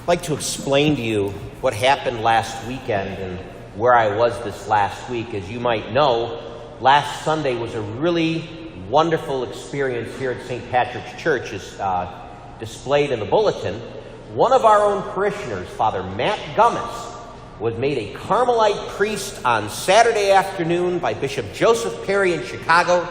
I'd like to explain to you what happened last weekend and where I was this last week. As you might know, last Sunday was a really wonderful experience here at St. Patrick's Church, as displayed in the bulletin. One of our own parishioners, Father Matt Gummis, was made a Carmelite priest on Saturday afternoon by Bishop Joseph Perry in Chicago.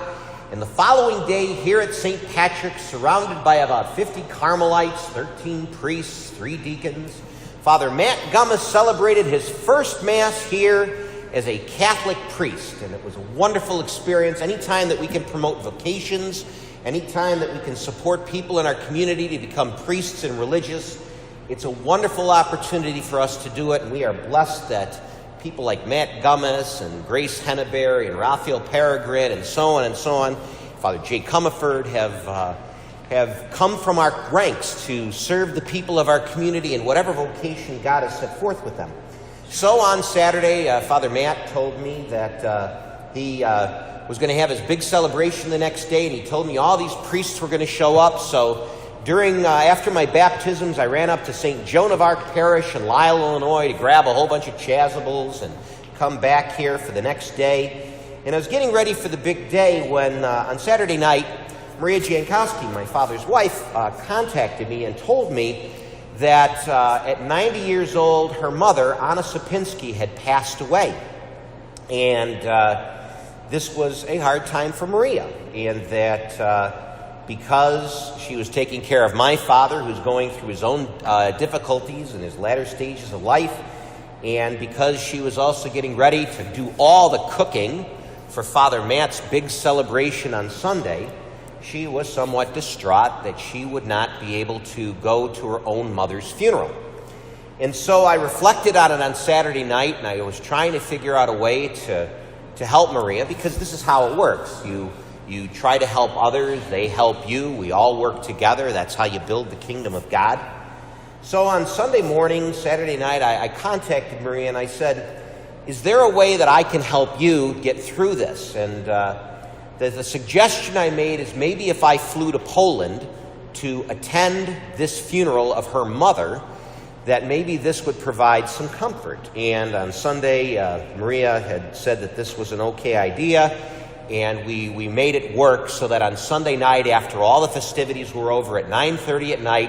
And the following day, here at St. Patrick's, surrounded by about 50 Carmelites, 13 priests, 3 deacons, Father Matt Gummis celebrated his first Mass here as a Catholic priest. And it was a wonderful experience. Anytime that we can promote vocations, anytime that we can support people in our community to become priests and religious, it's a wonderful opportunity for us to do it. And we are blessed that people like Matt Gummis and Grace Henneberry and Raphael Peregrine and so on, Father Jay Comerford have come from our ranks to serve the people of our community in whatever vocation God has set forth with them. So on Saturday, Father Matt told me that he was going to have his big celebration the next day, and he told me all these priests were going to show up. So after my baptisms, I ran up to St. Joan of Arc Parish in Lisle, Illinois, to grab a whole bunch of chasubles and come back here for the next day. And I was getting ready for the big day when, on Saturday night, Maria Jankowski, my father's wife, contacted me and told me that at 90 years old, her mother, Anna Sapinski, had passed away. And this was a hard time for Maria, and that because she was taking care of my father, who's going through his own difficulties in his latter stages of life, and because she was also getting ready to do all the cooking for Father Matt's big celebration on Sunday, she was somewhat distraught that she would not be able to go to her own mother's funeral. And so I reflected on it on Saturday night, and I was trying to figure out a way to help Maria, because this is how it works. You try to help others, they help you, we all work together. That's how you build the kingdom of God. So on Sunday morning, Saturday night, I contacted Maria and I said, is there a way that I can help you get through this? And the suggestion I made is maybe if I flew to Poland to attend this funeral of her mother, that maybe this would provide some comfort. And on Sunday, Maria had said that this was an okay idea. And we made it work so that on Sunday night, after all the festivities were over at 9:30 at night,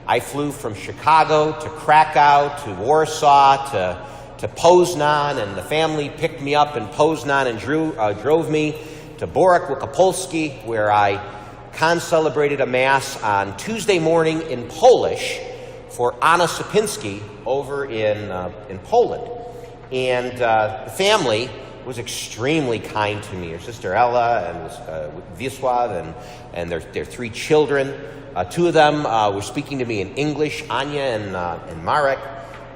I flew from Chicago to Krakow to Warsaw to Poznan, and the family picked me up in Poznan and drove me to Borek Wielkopolski, where I celebrated a Mass on Tuesday morning in Polish for Anna Sapinski over in Poland. And the family was extremely kind to me. Her sister Ella and Wisław and their 3 children. 2 of them were speaking to me in English, Anya and Marek,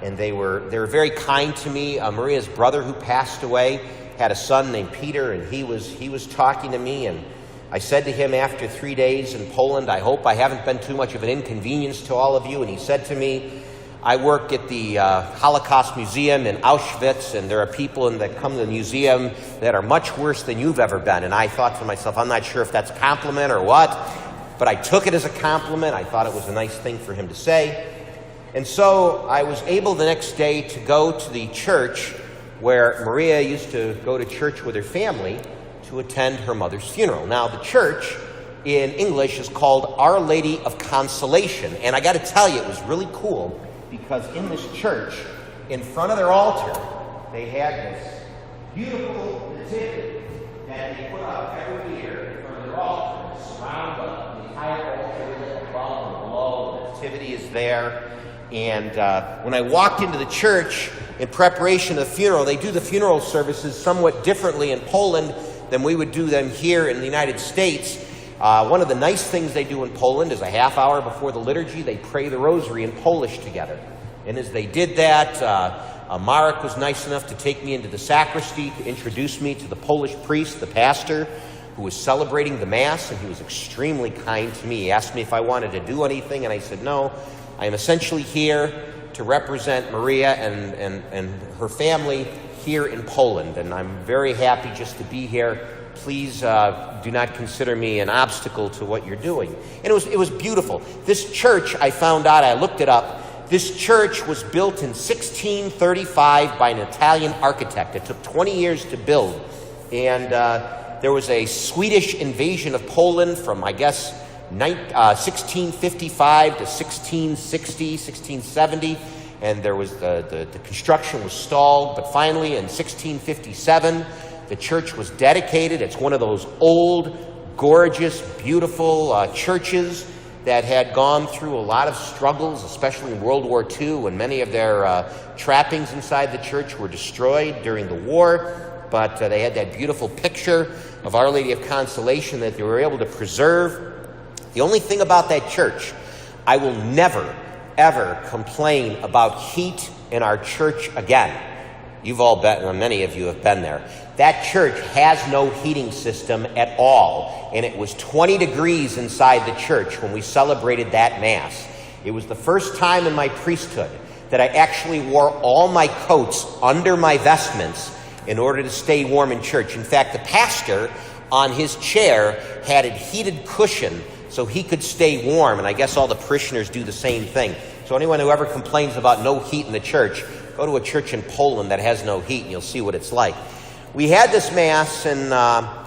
and they were very kind to me. Maria's brother, who passed away, had a son named Peter, and he was talking to me. And I said to him after 3 days in Poland, I hope I haven't been too much of an inconvenience to all of you. And he said to me, I work at the Holocaust Museum in Auschwitz, and there are people that come to the museum that are much worse than you've ever been. And I thought to myself, I'm not sure if that's a compliment or what, but I took it as a compliment. I thought it was a nice thing for him to say. And so I was able the next day to go to the church where Maria used to go to church with her family to attend her mother's funeral. Now, the church in English is called Our Lady of Consolation. And I got to tell you, it was really cool, because in this church, in front of their altar, they had this beautiful nativity that they put up every year in front of their altar to surround the entire altar above and below. The nativity is there. And when I walked into the church in preparation of the funeral, they do the funeral services somewhat differently in Poland than we would do them here in the United States. One of the nice things they do in Poland is a half hour before the liturgy, they pray the rosary in Polish together. And as they did that, Marek was nice enough to take me into the sacristy to introduce me to the Polish priest, the pastor, who was celebrating the Mass, and he was extremely kind to me. He asked me if I wanted to do anything, and I said, no, I am essentially here to represent Maria and her family here in Poland, and I'm very happy just to be here. Please do not consider me an obstacle to what you're doing. And it was beautiful. This church, I found out, I looked it up, This church was built in 1635 by an Italian architect. It took 20 years to build. And there was a Swedish invasion of Poland from, I guess, 1655 to 1660, 1670. And there was the construction was stalled. But finally, in 1657, the church was dedicated. It's one of those old, gorgeous, beautiful churches that had gone through a lot of struggles, especially in World War II, when many of their trappings inside the church were destroyed during the war. But they had that beautiful picture of Our Lady of Consolation that they were able to preserve. The only thing about that church, I will never, ever complain about heat in our church again. You've all been, or many of you have been there. That church has no heating system at all, and it was 20 degrees inside the church when we celebrated that Mass. It was the first time in my priesthood that I actually wore all my coats under my vestments in order to stay warm in church. In fact, the pastor on his chair had a heated cushion so he could stay warm, and I guess all the parishioners do the same thing. So anyone who ever complains about no heat in the church, go to a church in Poland that has no heat and you'll see what it's like. We had this Mass, and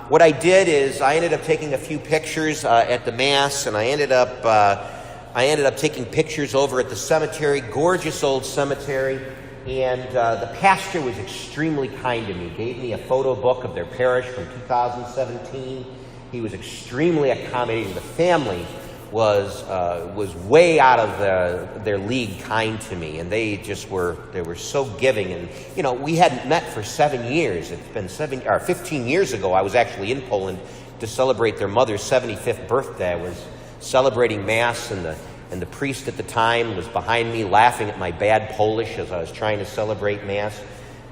what I did is I ended up taking a few pictures at the Mass, and I ended up taking pictures over at the cemetery, gorgeous old cemetery, and the pastor was extremely kind to me. Gave me a photo book of their parish from 2017. He was extremely accommodating. The family was way out of their league kind to me, and they were so giving. And you know, we hadn't met for 7 years. It's been 15 years ago. I was actually in Poland to celebrate their mother's 75th birthday. I was celebrating Mass, and the priest at the time was behind me laughing at my bad Polish as I was trying to celebrate Mass.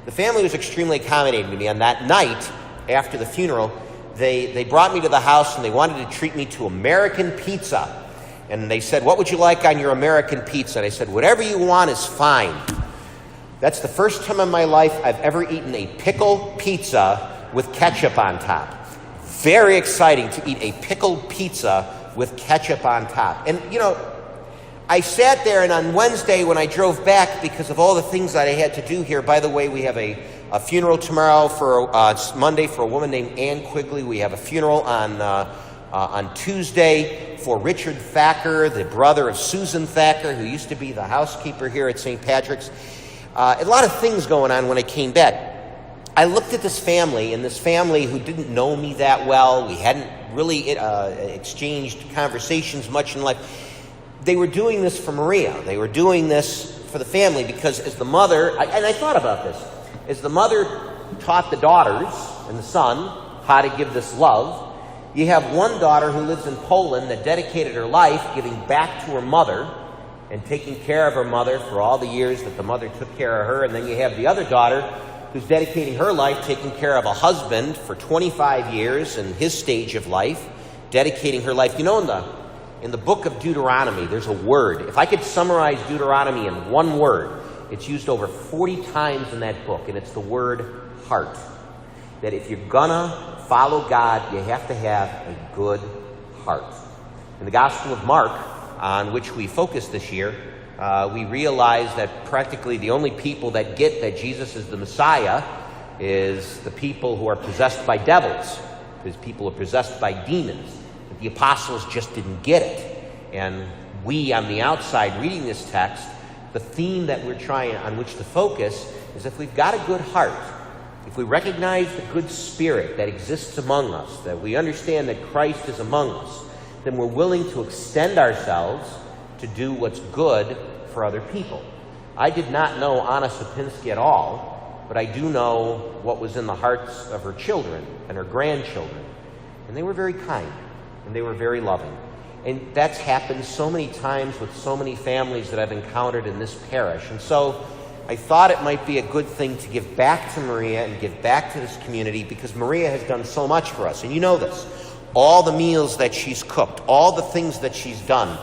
The family was extremely accommodating to me. On that night after the funeral, they brought me to the house and they wanted to treat me to American pizza. And they said, "What would you like on your American pizza?" And I said, "Whatever you want is fine." That's the first time in my life I've ever eaten a pickle pizza with ketchup on top. Very exciting to eat a pickled pizza with ketchup on top. And you know, I sat there, and on Wednesday when I drove back, because of all the things that I had to do here, by the way, we have a funeral tomorrow Monday for a woman named Ann Quigley. We have a funeral on Tuesday for Richard Thacker, the brother of Susan Thacker, who used to be the housekeeper here at St. Patrick's. A lot of things going on when I came back. I looked at this family, and this family who didn't know me that well, we hadn't really exchanged conversations much in life. They were doing this for Maria. They were doing this for the family because as the mother, and I thought about this, as the mother taught the daughters and the son how to give this love, you have one daughter who lives in Poland that dedicated her life giving back to her mother and taking care of her mother for all the years that the mother took care of her. And then you have the other daughter who's dedicating her life taking care of a husband for 25 years in his stage of life, dedicating her life. You know, in the book of Deuteronomy, there's a word. If I could summarize Deuteronomy in one word, it's used over 40 times in that book, and it's the word heart. That if you're gonna follow God, you have to have a good heart. In the Gospel of Mark, on which we focus this year, we realize that practically the only people that get that Jesus is the Messiah is the people who are possessed by devils, because people are possessed by demons. But the apostles just didn't get it. And we, on the outside, reading this text, the theme that we're trying on which to focus is if we've got a good heart, if we recognize the good spirit that exists among us, that we understand that Christ is among us, then we're willing to extend ourselves to do what's good for other people. I did not know Anna Sapinski at all, but I do know what was in the hearts of her children and her grandchildren. And they were very kind, and they were very loving. And that's happened so many times with so many families that I've encountered in this parish. And so I thought it might be a good thing to give back to Maria and give back to this community, because Maria has done so much for us. And you know this. All the meals that she's cooked, all the things that she's done.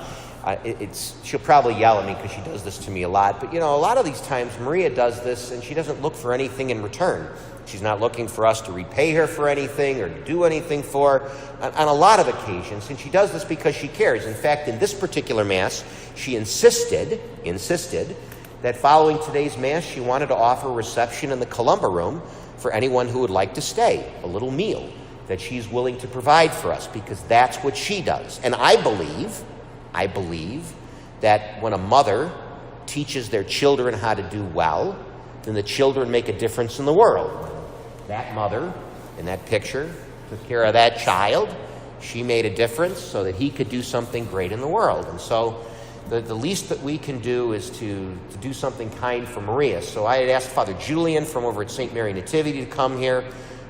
she'll probably yell at me because she does this to me a lot. But, a lot of these times Maria does this and she doesn't look for anything in return. She's not looking for us to repay her for anything or do anything for her on a lot of occasions. And she does this because she cares. In fact, in this particular Mass, she insisted that following today's Mass, she wanted to offer a reception in the Columba room for anyone who would like to stay, a little meal that she's willing to provide for us, because that's what she does. And I believe that when a mother teaches their children how to do well, then the children make a difference in the world. That mother in that picture took care of that child. She made a difference so that he could do something great in the world. And so the least that we can do is to do something kind for Maria. So I had asked Father Julian from over at St. Mary Nativity to come here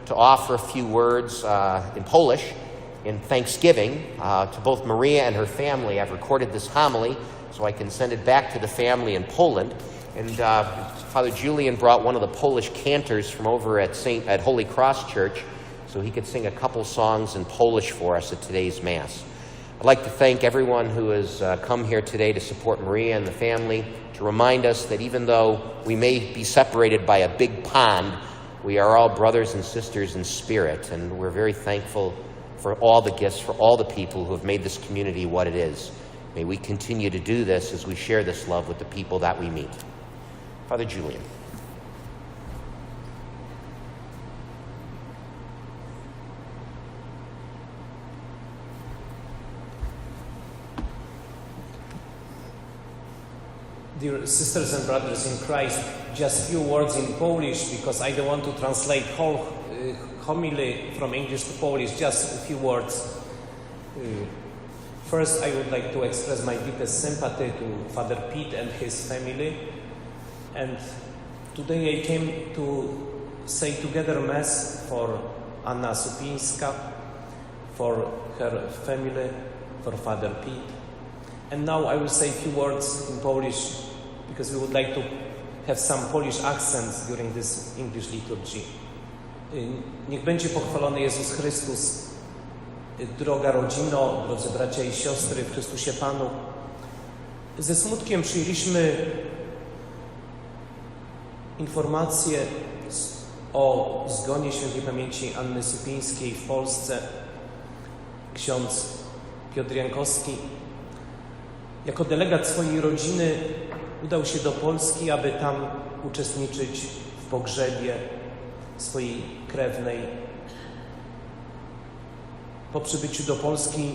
to offer a few words in Polish in thanksgiving to both Maria and her family. I've recorded this homily so I can send it back to the family in Poland. And Father Julian brought one of the Polish cantors from over at Holy Cross Church so he could sing a couple songs in Polish for us at today's Mass. I'd like to thank everyone who has come here today to support Maria and the family, to remind us that even though we may be separated by a big pond, we are all brothers and sisters in spirit, and we're very thankful for all the gifts, for all the people who have made this community what it is. May we continue to do this as we share this love with the people that we meet. Father Julian. Dear sisters and brothers in Christ, just a few words in Polish because I don't want to translate whole homily from English to Polish, just a few words. First, I would like to express my deepest sympathy to Father Pete and his family. And today I came to say together Mass for Anna Supińska, for her family, for Father Pete. And now I will say a few words in Polish because we would like to have some Polish accents during this English liturgy. Niech będzie pochwalony Jezus Chrystus. Droga rodzino, drodzy bracia i siostry w Chrystusie Panu, ze smutkiem przyjęliśmy informację o zgonie świętej pamięci Anny Supińskiej w Polsce. Ksiądz Piotr Jankowski jako delegat swojej rodziny udał się do Polski, aby tam uczestniczyć w pogrzebie swojej krewnej. Po przybyciu do Polski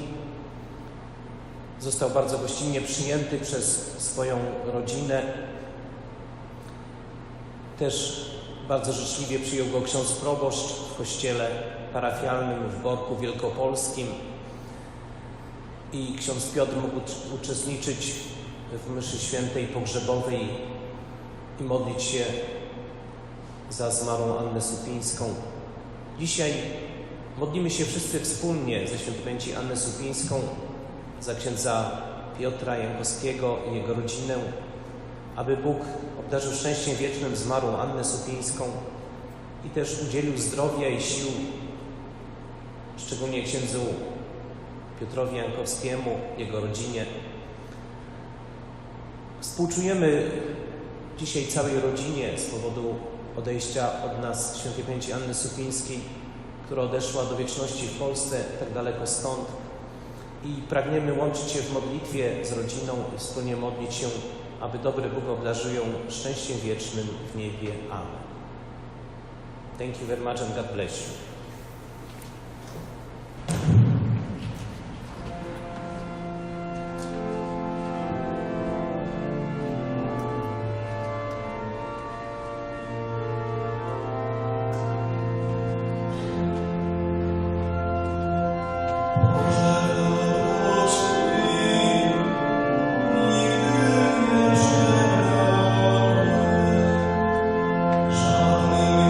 został bardzo gościnnie przyjęty przez swoją rodzinę. Też bardzo życzliwie przyjął go ksiądz proboszcz w kościele parafialnym w Borku Wielkopolskim. I ksiądz Piotr mógł uczestniczyć w mszy świętej pogrzebowej i modlić się za zmarłą Annę Supińską. Dzisiaj modlimy się wszyscy wspólnie ze świętej pamięci Annę Supińską, za księdza Piotra Jankowskiego i jego rodzinę, aby Bóg obdarzył szczęściem wiecznym zmarłą Annę Supińską i też udzielił zdrowia i sił, szczególnie księdzu Piotrowi Jankowskiemu, jego rodzinie. Współczujemy dzisiaj całej rodzinie z powodu odejścia od nas świętej pamięci Anny Supińskiej, która odeszła do wieczności w Polsce, tak daleko stąd. I pragniemy łączyć się w modlitwie z rodziną i wspólnie modlić się, aby dobry Bóg obdarzył ją szczęściem wiecznym w niebie. Amen. Thank you very much and God bless you. Żadnym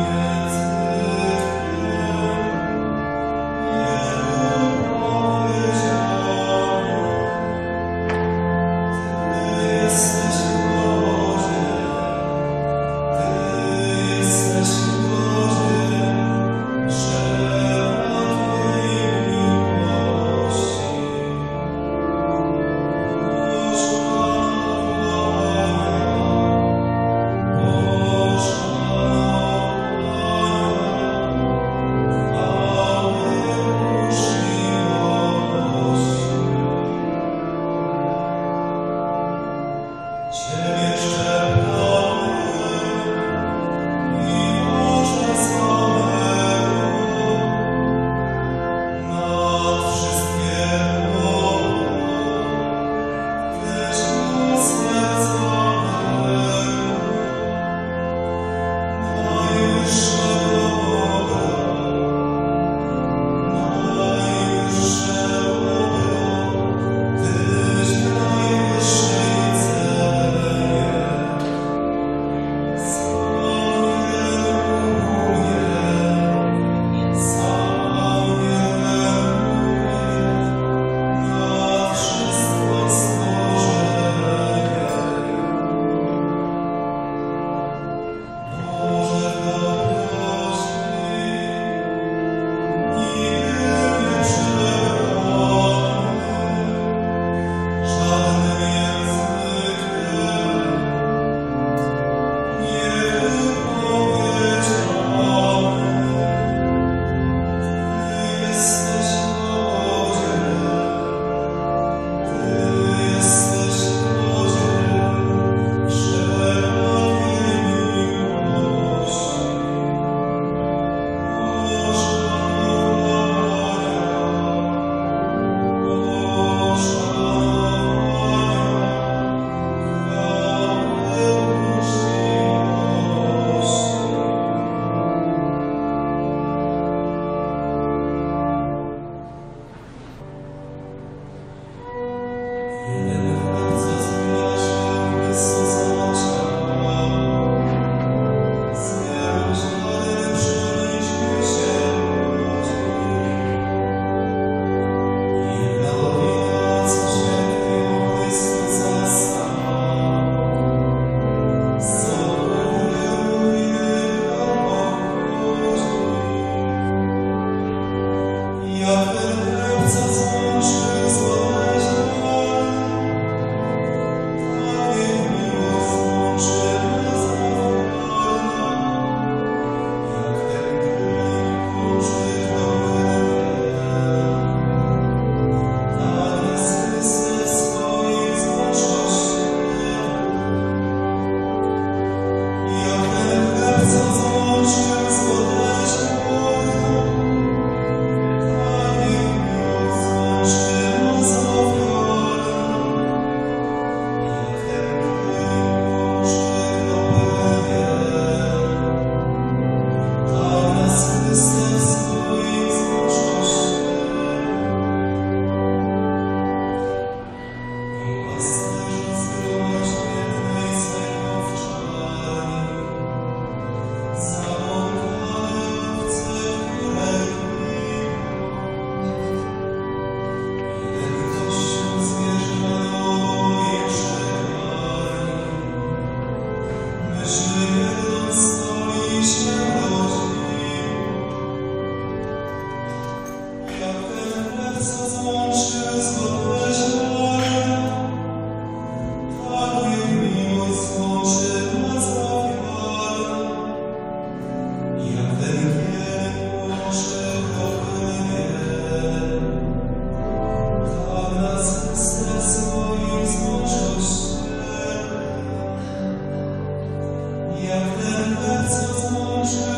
Shine.